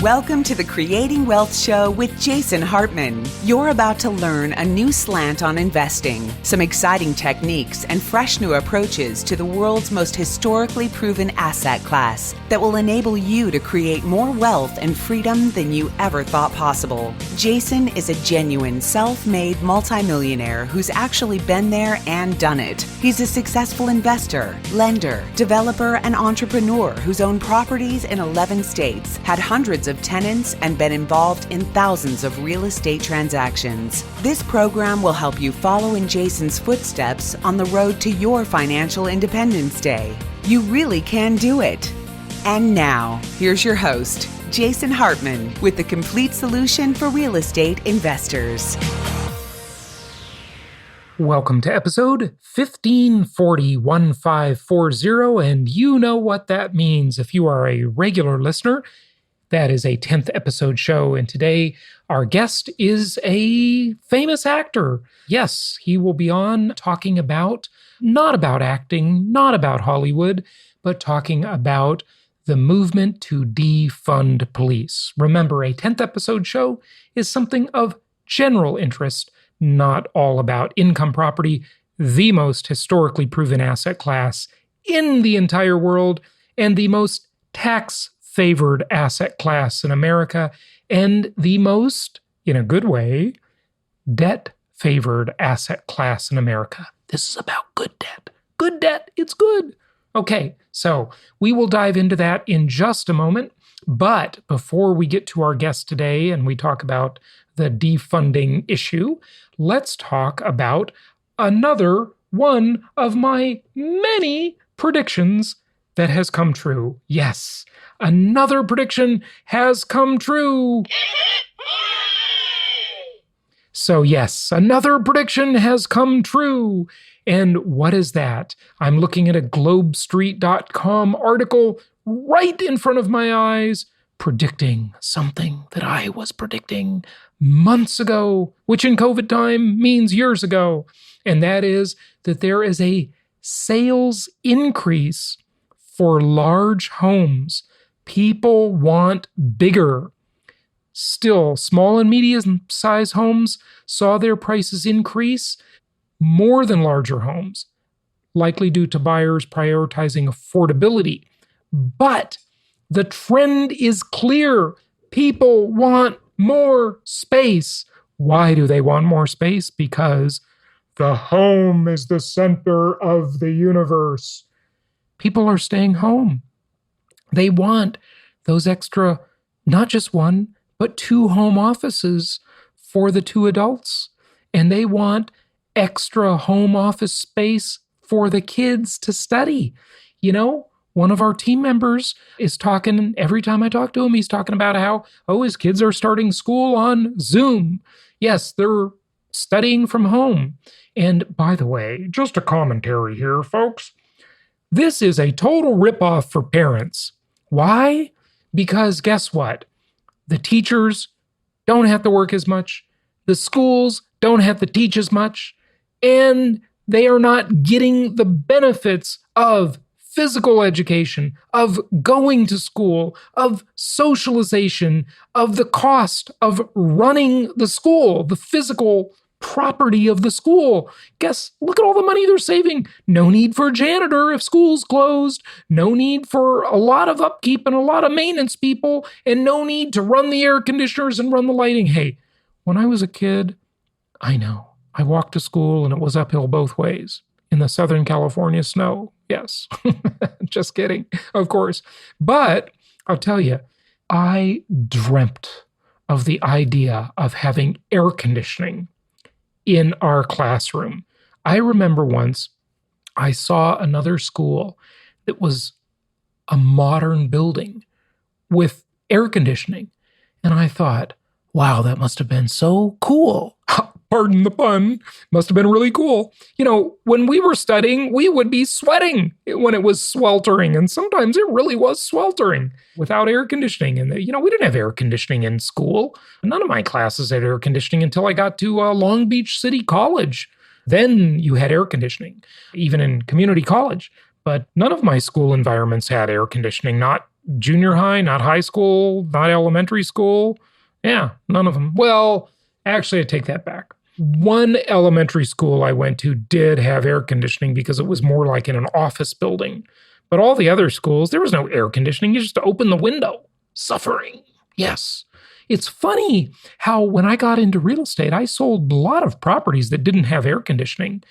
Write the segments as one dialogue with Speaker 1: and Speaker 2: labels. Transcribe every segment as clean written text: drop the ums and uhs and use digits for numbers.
Speaker 1: Welcome to the Creating Wealth Show with Jason Hartman. You're about to learn a new slant on investing, some exciting techniques, and fresh new approaches to the world's most historically proven asset class that will enable you to create more wealth and freedom than you ever thought possible. Jason is a genuine self-made multimillionaire who's actually been there and done it. He's a successful investor, lender, developer, and entrepreneur who's owned properties in 11 states, had hundreds of tenants, and been involved in thousands of real estate transactions. This program will help you follow in Jason's footsteps on the road to your financial independence day. You really can do it. And now, here's your host, Jason Hartman, with the complete solution for real estate investors.
Speaker 2: Welcome to episode 1540, and you know what that means if you are a regular listener. That is a 10th episode show, and today our guest is a famous actor. Yes, he will be on talking not about acting, not about Hollywood, but talking about the movement to defund police. Remember, a 10th episode show is something of general interest, not all about income property, the most historically proven asset class in the entire world, and the most tax-favored asset class in America, and the most, in a good way, debt-favored asset class in America. This is about good debt. Good debt, it's good. Okay, so we will dive into that in just a moment. But before we get to our guest today and we talk about the defunding issue, let's talk about another one of my many predictions that has come true. Yes, another prediction has come true. So yes, another prediction has come true. And what is that? I'm looking at a GlobeSt.com article right in front of my eyes, predicting something that I was predicting months ago, which in COVID time means years ago. And that is that there is a sales increase for large homes. People want bigger. Still, small and medium-sized homes saw their prices increase more than larger homes, likely due to buyers prioritizing affordability. But the trend is clear. People want more space. Why do they want more space? Because the home is the center of the universe. People are staying home. They want those extra, not just one, but 2 home offices for the 2 adults. And they want extra home office space for the kids to study. You know, one of our team members is talking, every time I talk to him, he's talking about how, his kids are starting school on Zoom. Yes, they're studying from home. And by the way, just a commentary here, folks. This is a total ripoff for parents. Why? Because guess what? The teachers don't have to work as much. The schools don't have to teach as much. And they are not getting the benefits of physical education, of going to school, of socialization, of the cost of running the school, the physical property of the school. Look at all the money they're saving. No need for a janitor if school's closed. No need for a lot of upkeep and a lot of maintenance people, and no need to run the air conditioners and run the lighting. Hey, when I was a kid, I know, I walked to school and it was uphill both ways in the Southern California snow. Yes, just kidding, of course. But I'll tell you, I dreamt of the idea of having air conditioning in our classroom. I remember once I saw another school that was a modern building with air conditioning. And I thought, wow, that must have been so cool. Pardon the pun. Must have been really cool. You know, when we were studying, we would be sweating when it was sweltering. And sometimes it really was sweltering without air conditioning. And, we didn't have air conditioning in school. None of my classes had air conditioning until I got to Long Beach City College. Then you had air conditioning, even in community college. but none of my school environments had air conditioning, not junior high, not high school, not elementary school. Yeah, none of them. Well, actually, I take that back. One elementary school I went to did have air conditioning because it was more like in an office building. But all the other schools, there was no air conditioning. You just open the window. Suffering. Yes. It's funny how when I got into real estate, I sold a lot of properties that didn't have air conditioning.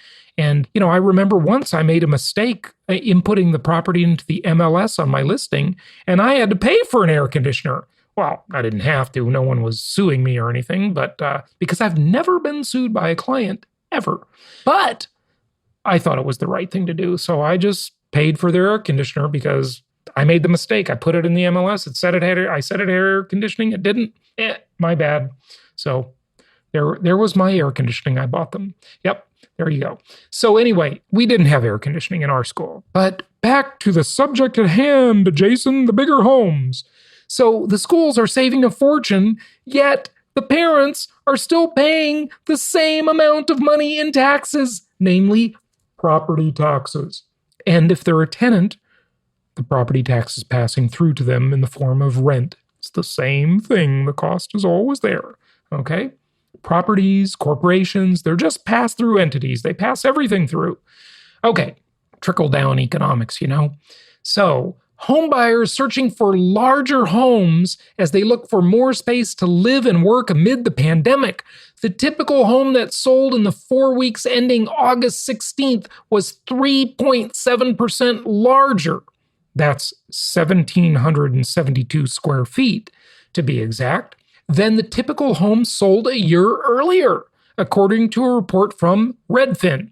Speaker 2: And, I remember once I made a mistake inputting the property into the MLS on my listing, and I had to pay for an air conditioner. Well, I didn't have to. No one was suing me or anything, but because I've never been sued by a client ever. But I thought it was the right thing to do. So I just paid for their air conditioner because I made the mistake. I put it in the MLS. I said it had air conditioning. It didn't. My bad. So there was my air conditioning. I bought them. Yep. There you go. So anyway, we didn't have air conditioning in our school. But back to the subject at hand, Jason, the bigger homes. So the schools are saving a fortune, yet the parents are still paying the same amount of money in taxes, namely property taxes. And if they're a tenant, the property tax is passing through to them in the form of rent. It's the same thing. The cost is always there. Okay? Properties, corporations, they're just pass-through entities. They pass everything through. Okay, trickle-down economics, So, home buyers searching for larger homes as they look for more space to live and work amid the pandemic. The typical home that sold in the 4 weeks ending August 16th was 3.7% larger. That's 1,772 square feet, to be exact, than the typical home sold a year earlier, according to a report from Redfin.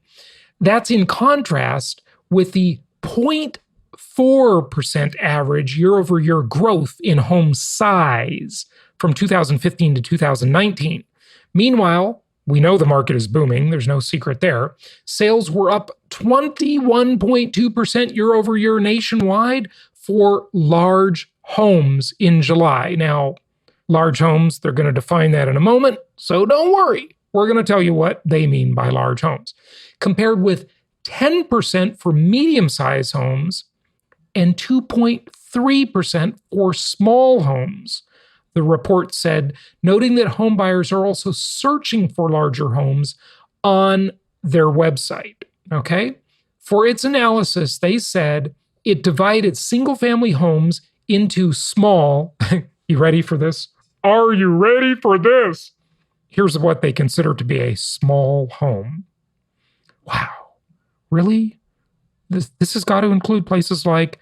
Speaker 2: That's in contrast with the 0.4% average year-over-year growth in home size from 2015 to 2019. Meanwhile, we know the market is booming. There's no secret there. Sales were up 21.2% year-over-year nationwide for large homes in July. Now, large homes, they're going to define that in a moment, so don't worry. We're going to tell you what they mean by large homes. Compared with 10% for medium-sized homes and 2.3% for small homes. The report said, noting that home buyers are also searching for larger homes on their website. Okay? For its analysis, they said it divided single-family homes into small. You ready for this? Are you ready for this? Here's what they consider to be a small home. Wow. Really? This has got to include places like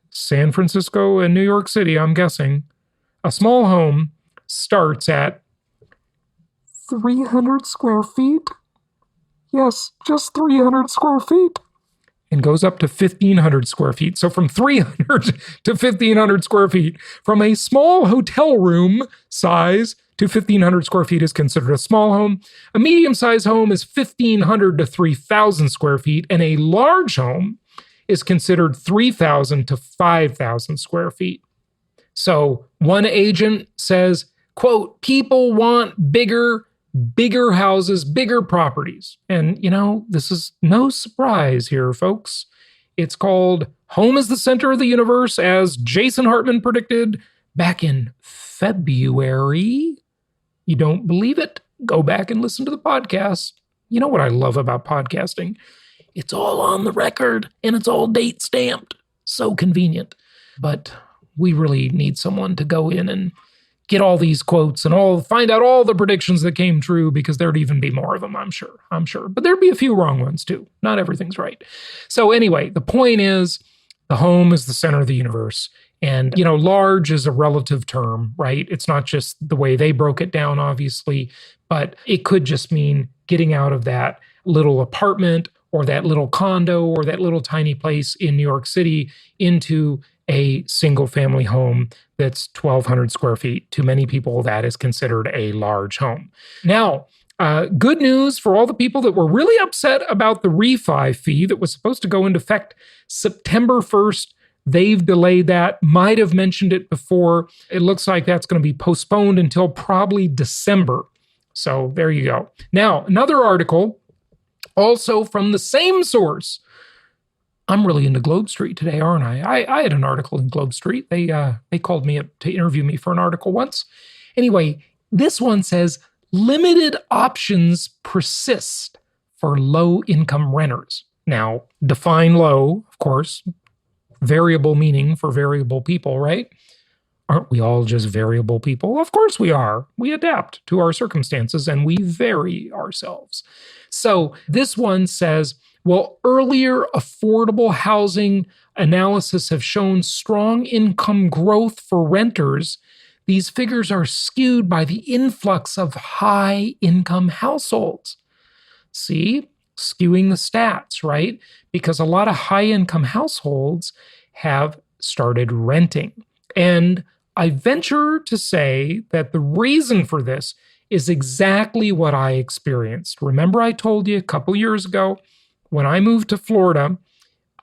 Speaker 2: San Francisco and New York City, I'm guessing. A small home starts at 300 square feet. Yes, just 300 square feet. And goes up to 1,500 square feet. So from 300 to 1,500 square feet, from a small hotel room size to 1,500 square feet is considered a small home. A medium-sized home is 1,500 to 3,000 square feet, and a large home is considered 3,000 to 5,000 square feet. So one agent says, quote, people want bigger houses, bigger properties. And, this is no surprise here, folks. It's called Home is the Center of the Universe, as Jason Hartman predicted back in February. You don't believe it? Go back and listen to the podcast. You know what I love about podcasting? It's all on the record and it's all date stamped. So convenient. But we really need someone to go in and get all these quotes and find out all the predictions that came true, because there'd even be more of them, I'm sure. But there'd be a few wrong ones too. Not everything's right. So anyway, the point is the home is the center of the universe. And, large is a relative term, right? It's not just the way they broke it down, obviously, but it could just mean getting out of that little apartment or that little condo or that little tiny place in New York City into a single family home that's 1,200 square feet. To many people, that is considered a large home. Now, good news for all the people that were really upset about the REFI-Fee that was supposed to go into effect September 1st. They've delayed that. Might have mentioned it before. It looks like that's going to be postponed until probably December. So there you go. Now, another article, also from the same source, I'm really into GlobeSt today, aren't I? I had an article in GlobeSt. They called me up to interview me for an article once. Anyway, this one says, limited options persist for low-income renters. Now, define low, of course, variable meaning for variable people, right? Aren't we all just variable people? Of course we are. We adapt to our circumstances and we vary ourselves. So this one says, well, earlier affordable housing analysis have shown strong income growth for renters. These figures are skewed by the influx of high-income households. See, skewing the stats, right? Because a lot of high-income households have started renting. And I venture to say that the reason for this is exactly what I experienced. Remember I told you a couple years ago, when I moved to Florida,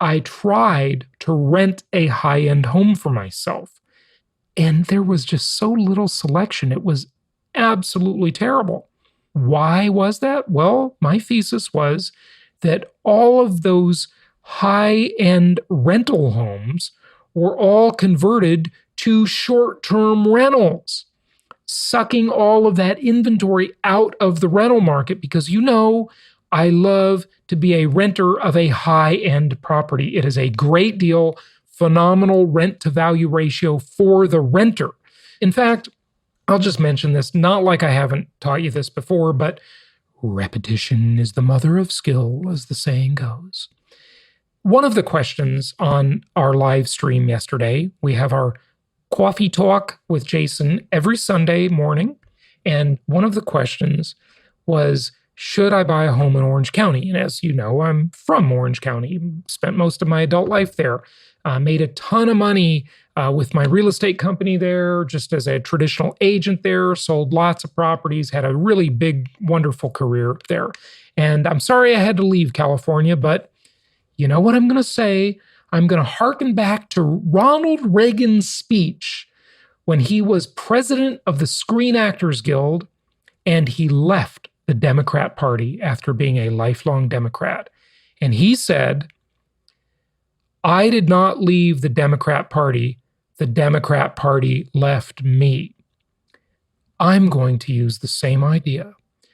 Speaker 2: I tried to rent a high-end home for myself. And there was just so little selection. It was absolutely terrible. Why was that? Well, my thesis was that all of those high-end rental homes were all converted to short-term rentals, sucking all of that inventory out of the rental market because I love to be a renter of a high-end property. It is a great deal, phenomenal rent-to-value ratio for the renter. In fact, I'll just mention this, not like I haven't taught you this before, but repetition is the mother of skill, as the saying goes. One of the questions on our live stream yesterday, we have our coffee talk with Jason every Sunday morning, and one of the questions was, should I buy a home in Orange County? And as you know, I'm from Orange County, spent most of my adult life there, made a ton of money with my real estate company there, just as a traditional agent there, sold lots of properties, had a really big, wonderful career there. And I'm sorry I had to leave California, but you know what I'm going to say? I'm going to hearken back to Ronald Reagan's speech when he was president of the Screen Actors Guild and he left the Democrat Party after being a lifelong Democrat. And he said, I did not leave the Democrat Party left me. I'm going to use the same idea.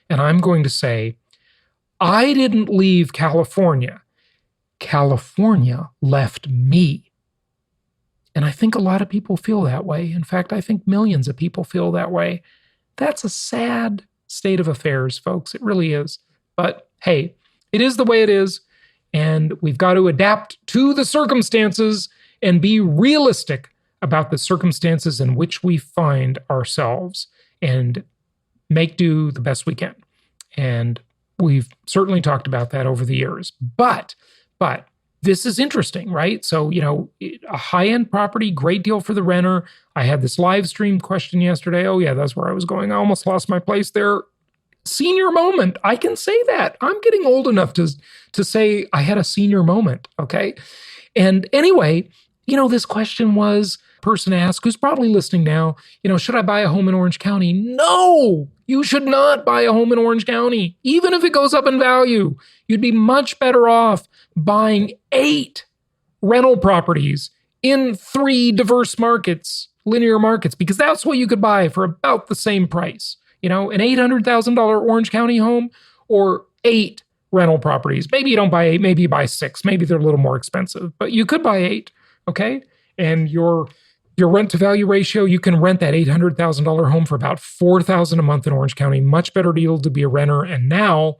Speaker 2: And I'm going to say, I didn't leave California. California left me. And I think a lot of people feel that way. In fact, I think millions of people feel that way. That's a sad state of affairs, folks. It really is. But hey, it is the way it is. And we've got to adapt to the circumstances and be realistic about the circumstances in which we find ourselves and make do the best we can. And we've certainly talked about that over the years. But this is interesting, right? So, a high-end property, great deal for the renter. I had this live stream question yesterday. Oh yeah, that's where I was going. I almost lost my place there. Senior moment. I can say that. I'm getting old enough to say I had a senior moment, okay? And anyway, this question was, person asked, who's probably listening now, should I buy a home in Orange County? No, you should not buy a home in Orange County, even if it goes up in value. You'd be much better off buying 8 rental properties in 3 diverse markets, linear markets, because that's what you could buy for about the same price. An $800,000 Orange County home or 8 rental properties. Maybe you don't buy 8, maybe you buy 6. Maybe they're a little more expensive, but you could buy 8, okay? And your rent to value ratio, you can rent that $800,000 home for about $4,000 a month in Orange County. Much better deal to be a renter. And now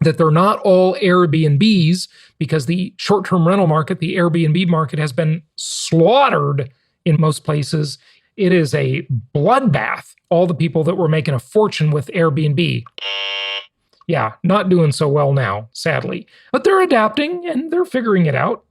Speaker 2: that they're not all Airbnbs, because the short-term rental market, the Airbnb market, has been slaughtered in most places. It is a bloodbath. All the people that were making a fortune with Airbnb, yeah, not doing so well now, sadly. But they're adapting and they're figuring it out.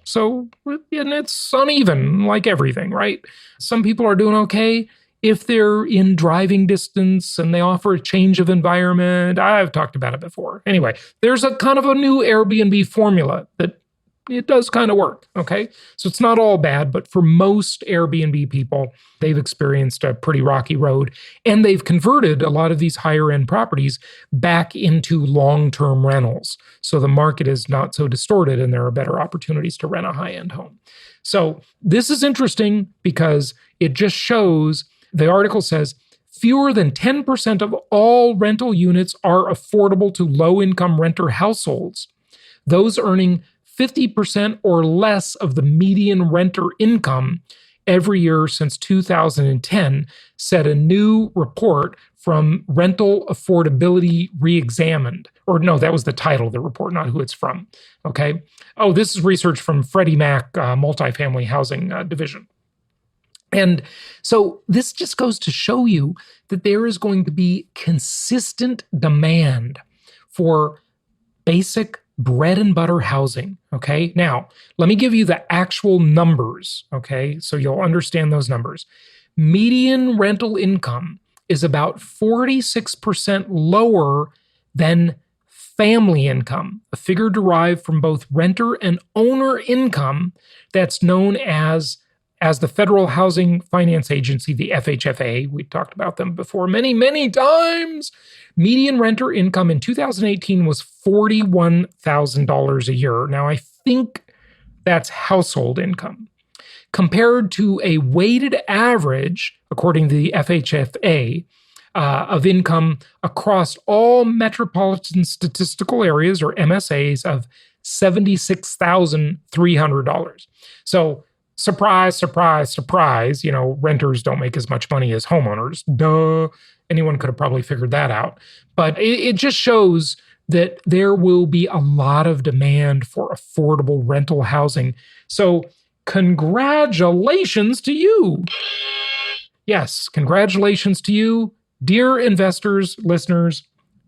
Speaker 2: So, and it's uneven like everything, right? Some people are doing okay if they're in driving distance and they offer a change of environment. I've talked about it before. Anyway, there's a kind of a new Airbnb formula that it does kind of work, okay? So it's not all bad, but for most Airbnb people, they've experienced a pretty rocky road, and they've converted a lot of these higher end properties back into long-term rentals. So the market is not so distorted and there are better opportunities to rent a high-end home. So this is interesting because it just shows, the article says, fewer than 10% of all rental units are affordable to low-income renter households. Those earning 50% or less of the median renter income every year since 2010, said a new report from Rental Affordability Reexamined. Or no, that was the title of the report, not who it's from. Okay. Oh, this is research from Freddie Mac Multifamily Housing Division. And so this just goes to show you that there is going to be consistent demand for basic bread and butter housing, okay? Now, let me give you the actual numbers, okay? So you'll understand those numbers. Median rental income is about 46% lower than family income, a figure derived from both renter and owner income that's known as the Federal Housing Finance Agency, the FHFA. We talked about them before many, many times. Median renter income in 2018 was $41,000 a year. Now, I think that's household income. Compared to a weighted average, according to the FHFA, of income across all metropolitan statistical areas, or MSAs, of $76,300. So, surprise, surprise, surprise, renters don't make as much money as homeowners. Duh. Anyone could have probably figured that out. But it just shows that there will be a lot of demand for affordable rental housing. So congratulations to you. Yes, congratulations to you. Dear investors, listeners,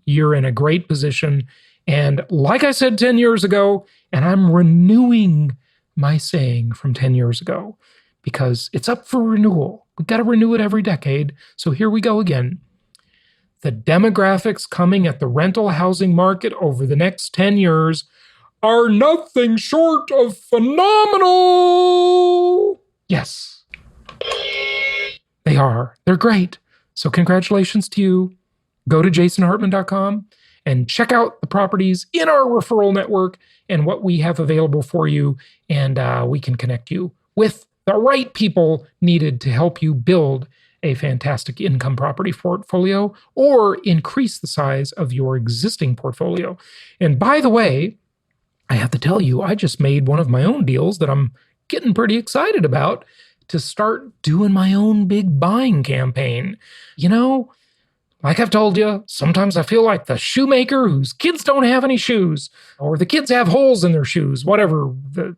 Speaker 2: you're in a great position. And like I said 10 years ago, and I'm renewing my saying from 10 years ago, because it's up for renewal. We've got to renew it every decade. So here we go again. The demographics coming at the rental housing market over the next 10 years are nothing short of phenomenal. Yes, they are. They're great. So congratulations to you. Go to jasonhartman.com and check out the properties in our referral network and what we have available for you. And we can connect you with the right people needed to help you build a fantastic income property portfolio or increase the size of your existing portfolio. And by the way, I have to tell you, I just made one of my own deals that I'm getting pretty excited about to start doing my own big buying campaign. Like I've told you, sometimes I feel like the shoemaker whose kids don't have any shoes, or the kids have holes in their shoes, whatever the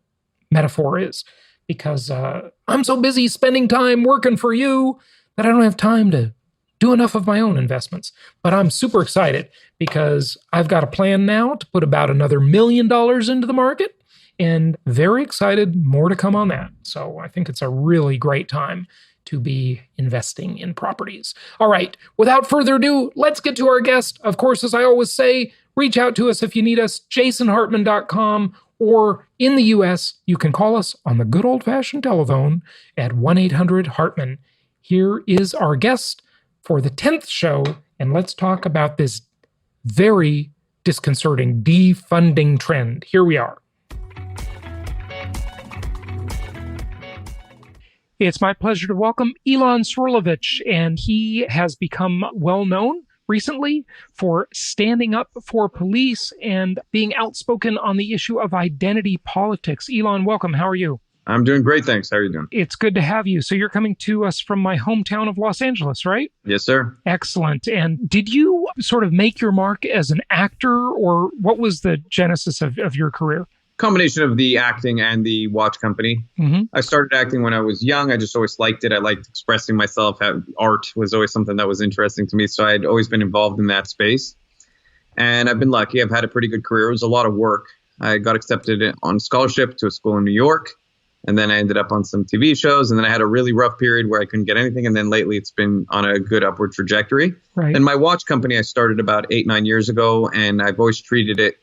Speaker 2: metaphor is, because I'm so busy spending time working for you that I don't have time to do enough of my own investments. But I'm super excited because I've got a plan now to put about another $1 million into the market, and very excited, more to come on that. So I think it's a really great time to be investing in properties. All right, without further ado, let's get to our guest. Of course, as I always say, reach out to us if you need us, jasonhartman.com, or in the US, you can call us on the good old-fashioned telephone at 1-800-HARTMAN. Here is our guest for the 10th show, and let's talk about this very disconcerting defunding trend. Here we are. It's my pleasure to welcome Ilan Srulovicz, and he has become well known recently for standing up for police and being outspoken on the issue of identity politics. Ilan, welcome. How are you?
Speaker 3: I'm doing great, thanks. How are you doing?
Speaker 2: It's good to have you. So you're coming to us from my hometown of Los Angeles, right?
Speaker 3: Yes, sir.
Speaker 2: Excellent. And did you sort of make your mark as an actor, or what was the genesis of your career?
Speaker 3: Combination of the acting and the watch company. Mm-hmm. I started acting when I was young. I just always liked it. I liked expressing myself. Art was always something that was interesting to me. So I'd always been involved in that space. And I've been lucky. I've had a pretty good career. It was a lot of work. I got accepted on scholarship to a school in New York. And then I ended up on some TV shows. And then I had a really rough period where I couldn't get anything. And then lately it's been on a good upward trajectory. Right. And my watch company I started about 8-9 years ago. And I've always treated it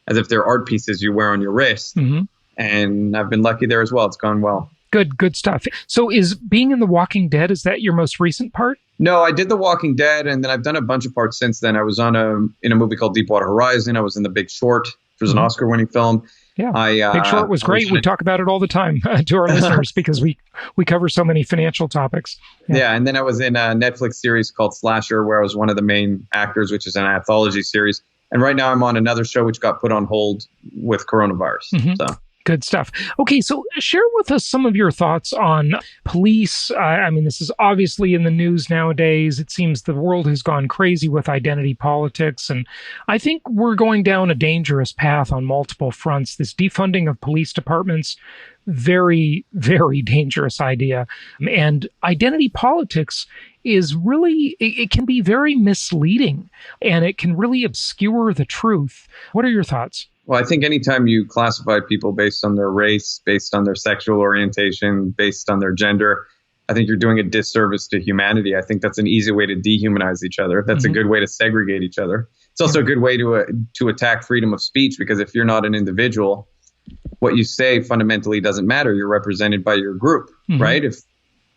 Speaker 3: as if they're art pieces you wear on your wrist. Mm-hmm. And I've been lucky there as well. It's gone well.
Speaker 2: Good stuff. So is being in The Walking Dead, is that your most recent part?
Speaker 3: No, I did The Walking Dead, and then I've done a bunch of parts since then. I was in a movie called Deepwater Horizon. I was in The Big Short, which was an Oscar-winning film.
Speaker 2: Yeah, Big Short was great. We talk about it all the time to our listeners because we cover so many financial topics.
Speaker 3: Yeah, and then I was in a Netflix series called Slasher, where I was one of the main actors, which is an anthology series. And right now I'm on another show which got put on hold with coronavirus. So.
Speaker 2: Good stuff. Okay, so share with us some of your thoughts on police. I mean, this is obviously in the news nowadays. It seems the world has gone crazy with identity politics, and I think we're going down a dangerous path on multiple fronts. This defunding of police departments, very, very dangerous idea. And identity politics is really, it can be very misleading, and it can really obscure the truth. What are your thoughts?
Speaker 3: Well, I think anytime you classify people based on their race, based on their sexual orientation, based on their gender, I think you're doing a disservice to humanity. I think that's an easy way to dehumanize each other. That's a good way to segregate each other. It's also a good way to attack freedom of speech, because if you're not an individual, what you say fundamentally doesn't matter. You're represented by your group, right?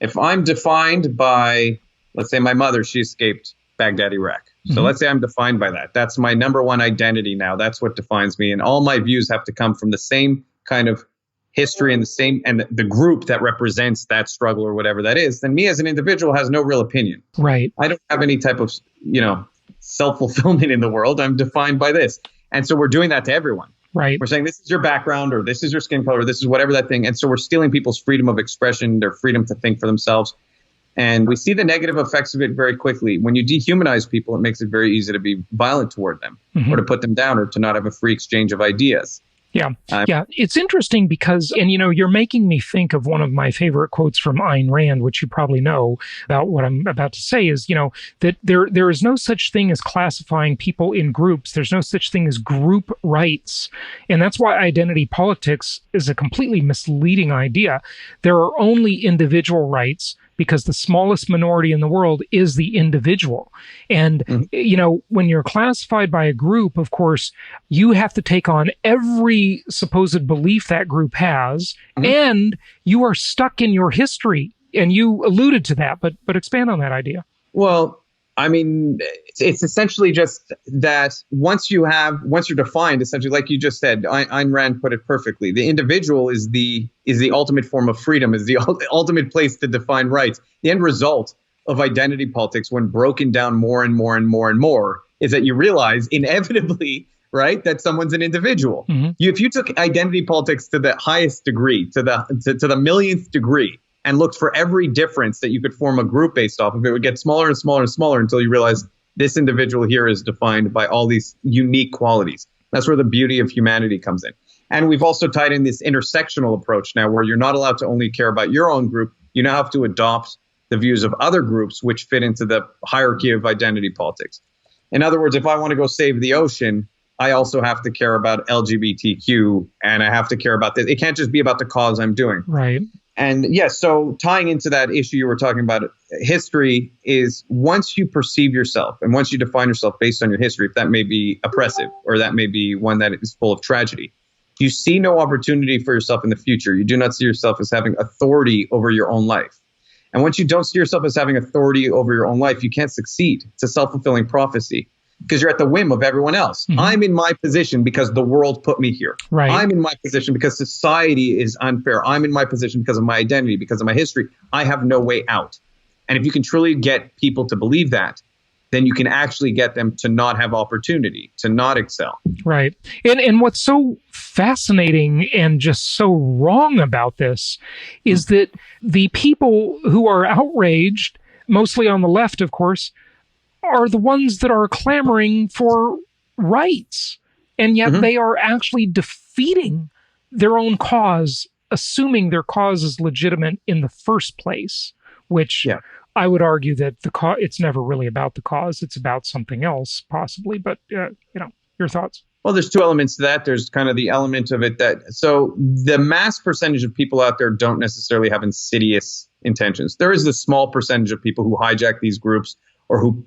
Speaker 3: If I'm defined by, let's say my mother, she escaped Baghdad, Iraq. So let's say I'm defined by that. That's my number one identity now. That's what defines me. And all my views have to come from the same kind of history and the group that represents that struggle or whatever that is. Then me as an individual has no real opinion.
Speaker 2: Right.
Speaker 3: I don't have any type of, self-fulfillment in the world. I'm defined by this. And so we're doing that to everyone.
Speaker 2: Right.
Speaker 3: We're saying this is your background, or this is your skin color, or this is whatever that thing. And so we're stealing people's freedom of expression, their freedom to think for themselves. And we see the negative effects of it very quickly. When you dehumanize people, it makes it very easy to be violent toward them or to put them down or to not have a free exchange of ideas.
Speaker 2: Yeah. It's interesting because, and you're making me think of one of my favorite quotes from Ayn Rand, which you probably know about what I'm about to say is, that there is no such thing as classifying people in groups. There's no such thing as group rights. And that's why identity politics is a completely misleading idea. There are only individual rights, because the smallest minority in the world is the individual. And, when you're classified by a group, of course, you have to take on every supposed belief that group has, and you are stuck in your history. And you alluded to that, but expand on that idea.
Speaker 3: Well, I mean, it's essentially just that once you're defined, essentially, like you just said, Ayn Rand put it perfectly. The individual is the ultimate form of freedom, is the ultimate place to define rights. The end result of identity politics, when broken down more and more and more and more, is that you realize inevitably, right, that someone's an individual. If you took identity politics to the highest degree, to the millionth degree, and looked for every difference that you could form a group based off of, it would get smaller and smaller and smaller until you realize this individual here is defined by all these unique qualities. That's where the beauty of humanity comes in. And we've also tied in this intersectional approach now, where you're not allowed to only care about your own group. You now have to adopt the views of other groups, which fit into the hierarchy of identity politics. In other words, if I want to go save the ocean, I also have to care about LGBTQ, and I have to care about this. It can't just be about the cause I'm doing.
Speaker 2: Right.
Speaker 3: And yes, so tying into that issue you were talking about, history is once you perceive yourself and once you define yourself based on your history, if that may be oppressive or that may be one that is full of tragedy, you see no opportunity for yourself in the future. You do not see yourself as having authority over your own life. And once you don't see yourself as having authority over your own life, you can't succeed. It's a self-fulfilling prophecy, because you're at the whim of everyone else. I'm in my position because the world put me here.
Speaker 2: Right.
Speaker 3: I'm in my position because society is unfair. I'm in my position because of my identity, because of my history. I have no way out. And if you can truly get people to believe that, then you can actually get them to not have opportunity, to not excel.
Speaker 2: Right. And what's so fascinating and just so wrong about this is that the people who are outraged, mostly on the left, of course, are the ones that are clamoring for rights. And yet they are actually defeating their own cause, assuming their cause is legitimate in the first place, which I would argue that it's never really about the cause. It's about something else, possibly. But, your thoughts?
Speaker 3: Well, there's two elements to that. There's kind of the element of it so the mass percentage of people out there don't necessarily have insidious intentions. There is a small percentage of people who hijack these groups, or who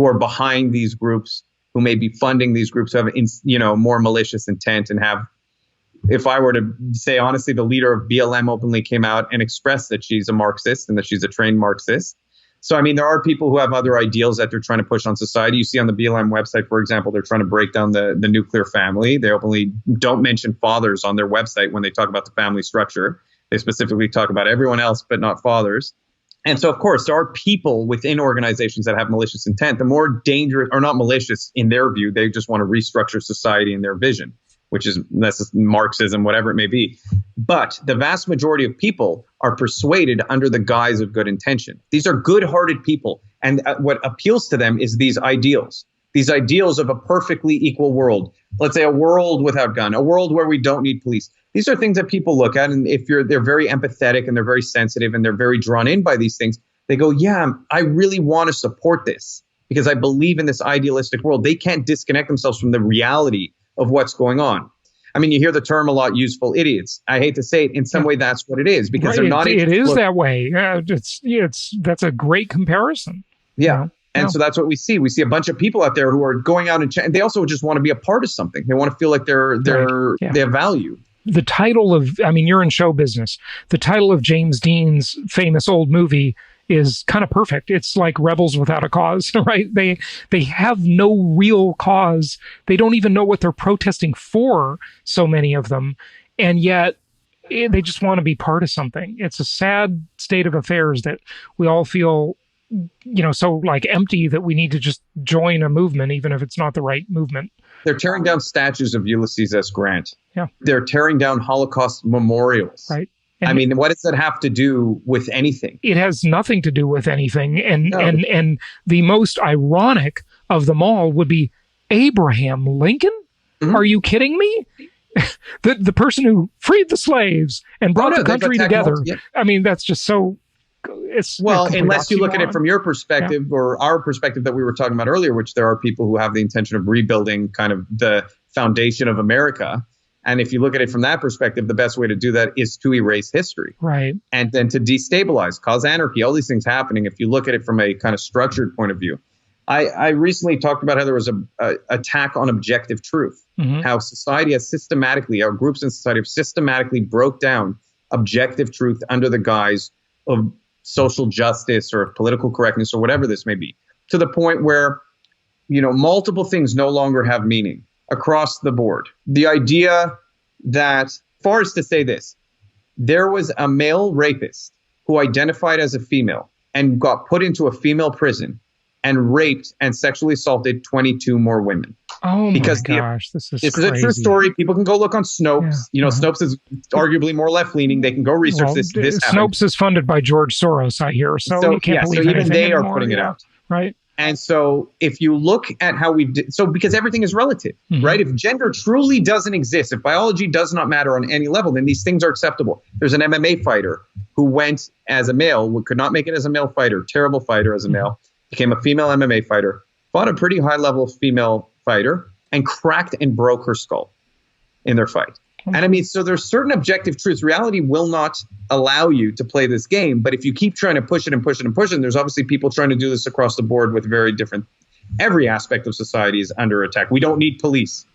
Speaker 3: are behind these groups, who may be funding these groups, who have more malicious intent and have if I were to say honestly, the leader of BLM openly came out and expressed that she's a Marxist and that she's a trained Marxist. So, I mean, there are people who have other ideals that they're trying to push on society. You see on the BLM website, for example, they're trying to break down the nuclear family. They openly don't mention fathers on their website when they talk about the family structure. They specifically talk about everyone else, but not fathers. And so, of course, there are people within organizations that have malicious intent. The more dangerous, or not malicious in their view, they just want to restructure society in their vision, which is Marxism, whatever it may be. But the vast majority of people are persuaded under the guise of good intention. These are good-hearted people. And what appeals to them is these ideals of a perfectly equal world. Let's say a world without gun, a world where we don't need police. These are things that people look at. And if they're very empathetic and they're very sensitive and they're very drawn in by these things, they go, yeah, I really want to support this because I believe in this idealistic world. They can't disconnect themselves from the reality of what's going on. I mean, you hear the term a lot, useful idiots. I hate to say it. In some way, that's what it is because they're not.
Speaker 2: It is that way. That's a great comparison.
Speaker 3: Yeah. You know? And so that's what we see. We see a bunch of people out there who are going out and they also just want to be a part of something. They want to feel like they have value.
Speaker 2: The title of, I mean, you're in show business. The title of James Dean's famous old movie is kind of perfect. It's like Rebels Without a Cause, right? They have no real cause. They don't even know what they're protesting for, so many of them. And yet they just want to be part of something. It's a sad state of affairs that we all feel, so like empty that we need to just join a movement, even if it's not the right movement.
Speaker 3: They're tearing down statues of Ulysses S. Grant.
Speaker 2: Yeah.
Speaker 3: They're tearing down Holocaust memorials.
Speaker 2: Right.
Speaker 3: And I mean, what does that have to do with anything?
Speaker 2: It has nothing to do with anything. And the most ironic of them all would be Abraham Lincoln? Mm-hmm. Are you kidding me? the person who freed the slaves and brought the country together. Yeah. I mean, that's just so...
Speaker 3: unless you look at it from your perspective or our perspective that we were talking about earlier, which there are people who have the intention of rebuilding kind of the foundation of America. And if you look at it from that perspective, the best way to do that is to erase history.
Speaker 2: Right.
Speaker 3: And then to destabilize, cause anarchy, all these things happening. If you look at it from a kind of structured point of view. I recently talked about how there was a attack on objective truth, mm-hmm. how society has systematically, our groups in society have systematically broke down objective truth under the guise of social justice or political correctness or whatever this may be, to the point where, multiple things no longer have meaning across the board. The idea that, far as to say this, there was a male rapist who identified as a female and got put into a female prison and raped and sexually assaulted 22 more women.
Speaker 2: Oh my gosh, this is crazy.
Speaker 3: A true story. People can go look on Snopes. Yeah. Snopes is arguably more left-leaning. They can go research this.
Speaker 2: Snopes is funded by George Soros, I hear. So you can't believe
Speaker 3: even they
Speaker 2: anymore.
Speaker 3: Are putting it out.
Speaker 2: Right.
Speaker 3: And so if you look at how because everything is relative, mm-hmm. right? If gender truly doesn't exist, if biology does not matter on any level, then these things are acceptable. There's an MMA fighter who went as a male, could not make it as a male fighter, terrible fighter as a male, became a female MMA fighter, fought a pretty high-level female fighter, and cracked and broke her skull in their fight. And I mean, so there's certain objective truths. Reality will not allow you to play this game. But if you keep trying to push it and push it and push it, there's obviously people trying to do this across the board with very different. Every aspect of society is under attack. We don't need police.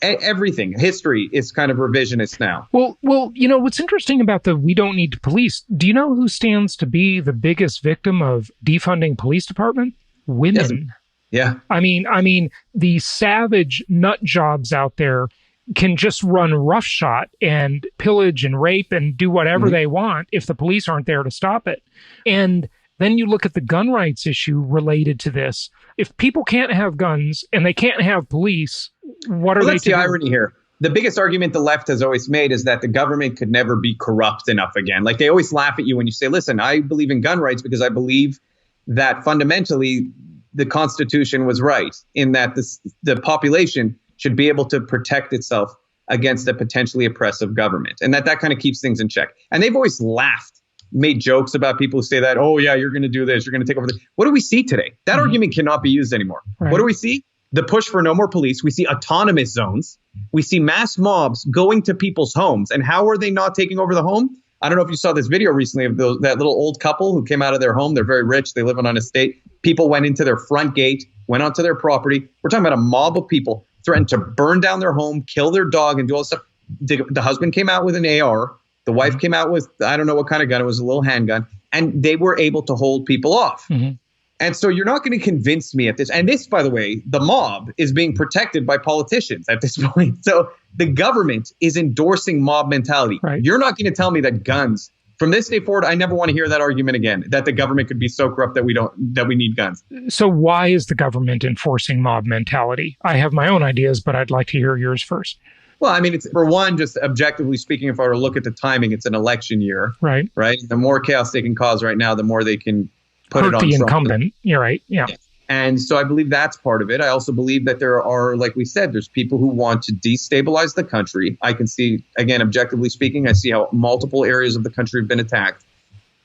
Speaker 3: Everything. History is kind of revisionist now.
Speaker 2: Well, what's interesting about the we don't need police, do you know who stands to be the biggest victim of defunding police department? Women.
Speaker 3: Yes.
Speaker 2: Yeah. I mean, the savage nut jobs out there can just run roughshod and pillage and rape and do whatever mm-hmm. they want if the police aren't there to stop it. And then you look at the gun rights issue related to this. If people can't have guns and they can't have police, what are they
Speaker 3: That's the irony here. The biggest argument the left has always made is that the government could never be corrupt enough again. Like they always laugh at you when you say, listen, I believe in gun rights because I believe that fundamentally the Constitution was right in that the population should be able to protect itself against a potentially oppressive government. And that kind of keeps things in check. And they've always laughed, made jokes about people who say that, oh yeah, you're going to do this, you're going to take over this. What do we see today? That mm-hmm. argument cannot be used anymore. Right. What do we see? The push for no more police. We see autonomous zones. We see mass mobs going to people's homes. And how are they not taking over the home? I don't know if you saw this video recently of that little old couple who came out of their home. They're very rich. They live on an estate. People went into their front gate, went onto their property. We're talking about a mob of people threatened to burn down their home, kill their dog, and do all this stuff. the husband came out with an AR. The wife came out with, I don't know what kind of gun. It was a little handgun. And they were able to hold people off. Mm-hmm. And so you're not going to convince me at this. And this, by the way, the mob is being protected by politicians at this point. So the government is endorsing mob mentality. Right. You're not going to tell me that guns, from this day forward, I never want to hear that argument again, that the government could be so corrupt that we need guns.
Speaker 2: So why is the government enforcing mob mentality? I have my own ideas, but I'd like to hear yours first.
Speaker 3: Well, I mean, it's, for one, just objectively speaking, if I were to look at the timing, it's an election year. Right. The more chaos they can cause right now, the more they can put it on
Speaker 2: the
Speaker 3: Trump.
Speaker 2: Incumbent. You're right. Yeah.
Speaker 3: And so I believe that's part of it. I also believe that there are, like we said, there's people who want to destabilize the country. I can see, again, objectively speaking, I see how multiple areas of the country have been attacked.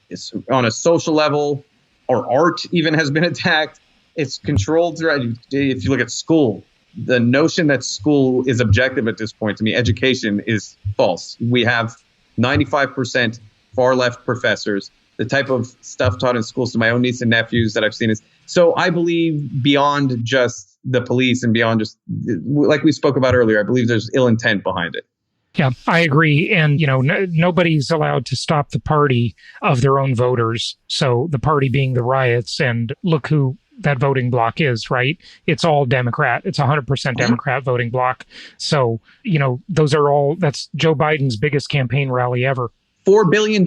Speaker 3: It's on a social level, or art even has been attacked. It's controlled through, if you look at school, the notion that school is objective at this point, to me, education is false. We have 95% far left professors. The type of stuff taught in schools to my own niece and nephews that I've seen is, so I believe beyond just the police and beyond just, like we spoke about earlier, I believe there's ill intent behind it.
Speaker 2: Yeah, I agree. And, nobody's allowed to stop the party of their own voters. So the party being the riots, and look who that voting bloc is, right? It's all Democrat. It's 100% Democrat voting bloc. So, that's Joe Biden's biggest campaign rally ever.
Speaker 3: $4 billion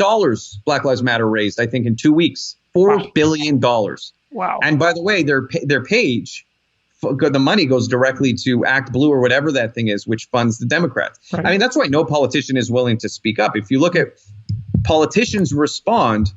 Speaker 3: Black Lives Matter raised, I think, in 2 weeks. $4 billion.
Speaker 2: Wow.
Speaker 3: And by the way, their page, the money goes directly to Act Blue or whatever that thing is, which funds the Democrats. Right. I mean, that's why no politician is willing to speak up. If you look at politicians respond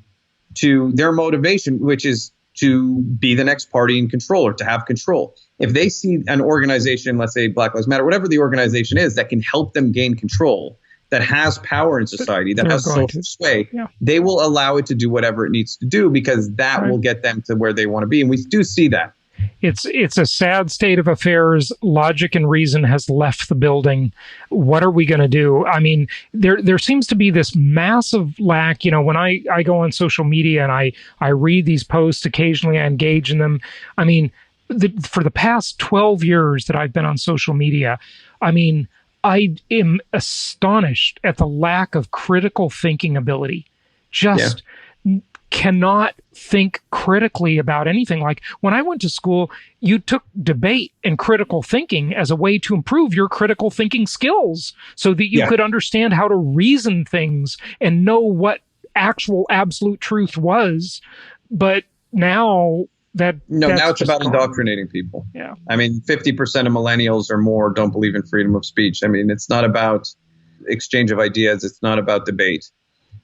Speaker 3: to their motivation, which is to be the next party in control or to have control. If they see an organization, let's say Black Lives Matter, whatever the organization is, that can help them gain control, that has power in society, that has social sway, they will allow it to do whatever it needs to do, because that will get them to where they want to be. And we do see that.
Speaker 2: It's a sad state of affairs. Logic and reason has left the building. What are we going to do? I mean, there seems to be this massive lack. When I go on social media and I read these posts, occasionally I engage in them. I mean, for the past 12 years that I've been on social media, I mean, I am astonished at the lack of critical thinking ability. Just cannot think critically about anything. Like when I went to school, you took debate and critical thinking as a way to improve your critical thinking skills so that you could understand how to reason things and know what actual absolute truth was. But now now it's about indoctrinating people. Yeah.
Speaker 3: I mean, 50% of millennials or more don't believe in freedom of speech. I mean, it's not about exchange of ideas. It's not about debate.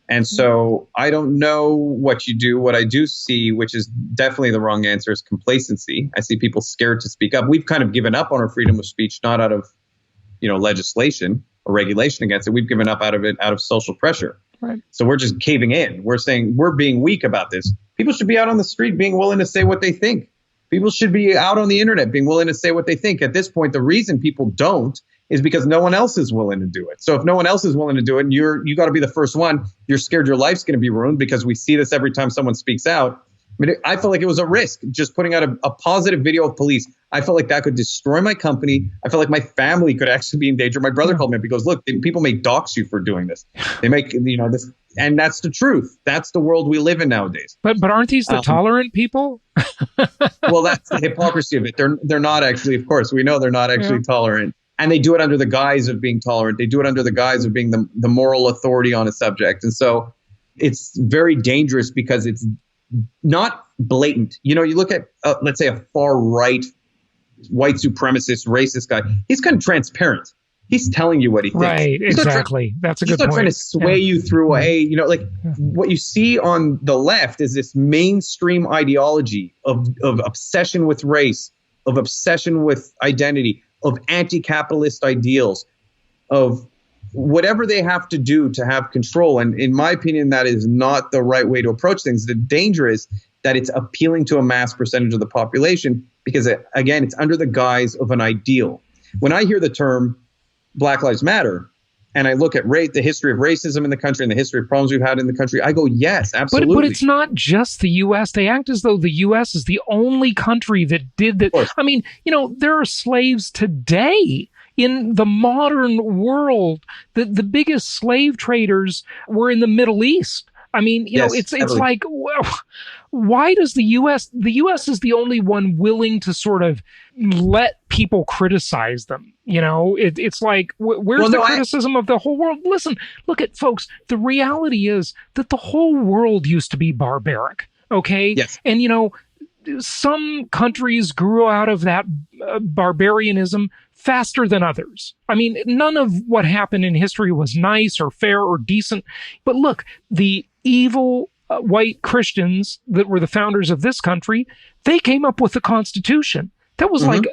Speaker 3: And so I don't know what you do. What I do see, which is definitely the wrong answer, is complacency. I see people scared to speak up. We've kind of given up on our freedom of speech, not out of, legislation or regulation against it. We've given up out of social pressure. Right. So we're just caving in. We're saying we're being weak about this. People should be out on the street being willing to say what they think. People should be out on the internet being willing to say what they think. At this point, the reason people don't is because no one else is willing to do it. So if no one else is willing to do it, and you got to be the first one, you're scared your life's going to be ruined, because we see this every time someone speaks out. I mean, I felt like it was a risk just putting out a positive video of police. I felt like that could destroy my company. I felt like my family could actually be in danger. My brother called me up. He goes, look, people may dox you for doing this. They make, this. And that's the truth. That's the world we live in nowadays.
Speaker 2: But aren't these the tolerant people?
Speaker 3: Well, that's the hypocrisy of it. They're not actually, of course, we know they're not actually tolerant. And they do it under the guise of being tolerant. They do it under the guise of being the moral authority on a subject. And so it's very dangerous because it's not blatant. You look at, let's say, a far right, white supremacist, racist guy. He's kind of transparent. He's telling you what he thinks.
Speaker 2: Right, exactly. That's a good point.
Speaker 3: He's not trying to sway you through what you see on the left is this mainstream ideology of obsession with race, of obsession with identity, of anti-capitalist ideals, of whatever they have to do to have control. And in my opinion, that is not the right way to approach things. The danger is that it's appealing to a mass percentage of the population because, again, it's under the guise of an ideal. When I hear the term Black Lives Matter and I look at the history of racism in the country and the history of problems we've had in the country, I go, yes, absolutely.
Speaker 2: But it's not just the U.S. They act as though the U.S. is the only country that did that. I mean, there are slaves today in the modern world, the biggest slave traders were in the Middle East. I mean, it's like, well, why does the U.S. is the only one willing to sort of let people criticize them? It's like, where's the criticism of the whole world? Listen, look at folks. The reality is that the whole world used to be barbaric. Okay.
Speaker 3: Yes.
Speaker 2: And, some countries grew out of that barbarianism faster than others. I mean, none of what happened in history was nice or fair or decent. But look, the evil white Christians that were the founders of this country, they came up with the Constitution. That was like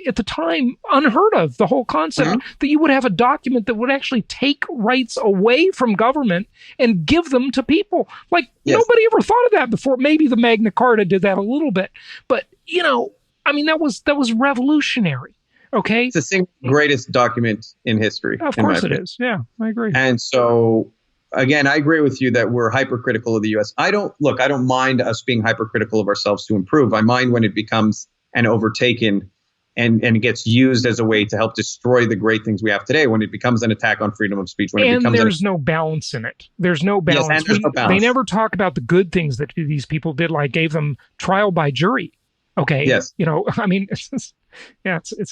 Speaker 2: at the time unheard of, the whole concept that you would have a document that would actually take rights away from government and give them to people. Like nobody ever thought of that before. Maybe the Magna Carta did that a little bit, but that was revolutionary. Okay.
Speaker 3: It's the single greatest document in history.
Speaker 2: Of course it is. Yeah, I agree.
Speaker 3: And so, again, I agree with you that we're hypercritical of the U.S. I don't mind us being hypercritical of ourselves to improve. I mind when it becomes an overtaken and it gets used as a way to help destroy the great things we have today, when it becomes an attack on freedom of speech.
Speaker 2: There's no balance in it. There's no balance.
Speaker 3: Yes, and there's no balance.
Speaker 2: They never talk about the good things that these people did, like gave them trial by jury. Okay.
Speaker 3: Yes.
Speaker 2: It's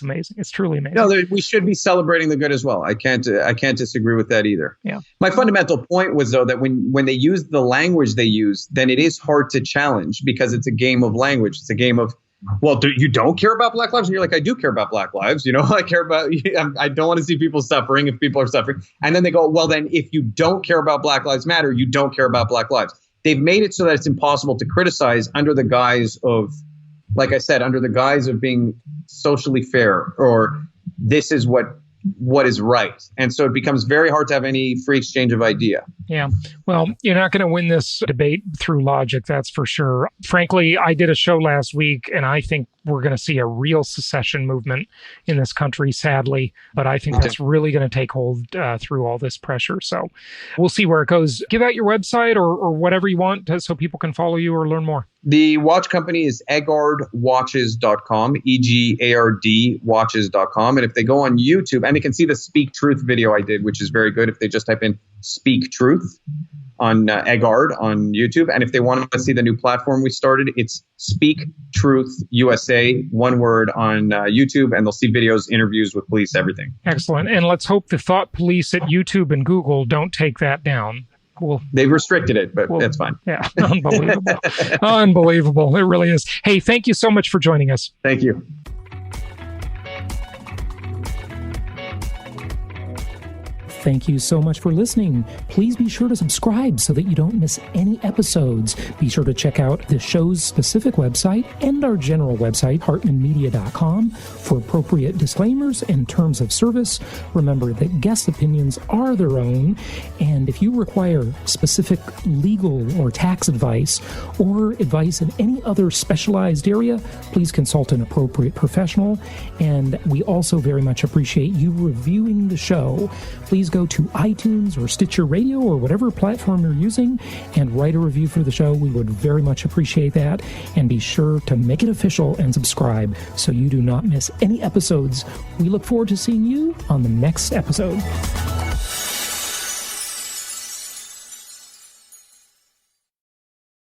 Speaker 2: amazing. It's truly amazing.
Speaker 3: No, we should be celebrating the good as well. I can't disagree with that either.
Speaker 2: Yeah.
Speaker 3: My fundamental point was, though, that when they use the language they use, then it is hard to challenge, because it's a game of language. It's a game of, well, you don't care about Black lives? And you're like, I do care about Black lives. I care about, I don't want to see people suffering if people are suffering. And then they go, well, then if you don't care about Black Lives Matter, you don't care about Black lives. They've made it so that it's impossible to criticize under the guise of, like I said, under the guise of being socially fair, or this is what is right. And so it becomes very hard to have any free exchange of idea.
Speaker 2: Yeah. Well, you're not going to win this debate through logic, that's for sure. Frankly, I did a show last week, and I think we're going to see a real secession movement in this country, sadly. But I think that's really going to take hold through all this pressure. So we'll see where it goes. Give out your website or whatever you want so people can follow you or learn more.
Speaker 3: The watch company is egardwatches.com, EGARD watches.com. And if they go on YouTube, and they can see the Speak Truth video I did, which is very good, if they just type in Speak Truth on Egard on YouTube. And if they want to see the new platform we started, it's Speak Truth USA, one word, on YouTube. And they'll see videos, interviews with police, everything.
Speaker 2: Excellent. And let's hope the thought police at YouTube and Google don't take that down.
Speaker 3: They've restricted it, but that's fine.
Speaker 2: Yeah, unbelievable. Unbelievable. It really is. Hey, thank you so much for joining us.
Speaker 3: Thank you.
Speaker 2: Thank you so much for listening. Please be sure to subscribe so that you don't miss any episodes. Be sure to check out the show's specific website and our general website, hartmanmedia.com, for appropriate disclaimers and terms of service. Remember that guest opinions are their own, and if you require specific legal or tax advice or advice in any other specialized area, please consult an appropriate professional. And we also very much appreciate you reviewing the show. Please go to iTunes or Stitcher Radio or whatever platform you're using and write a review for the show. We would very much appreciate that. And be sure to make it official and subscribe so you do not miss any episodes. We look forward to seeing you on the next episode.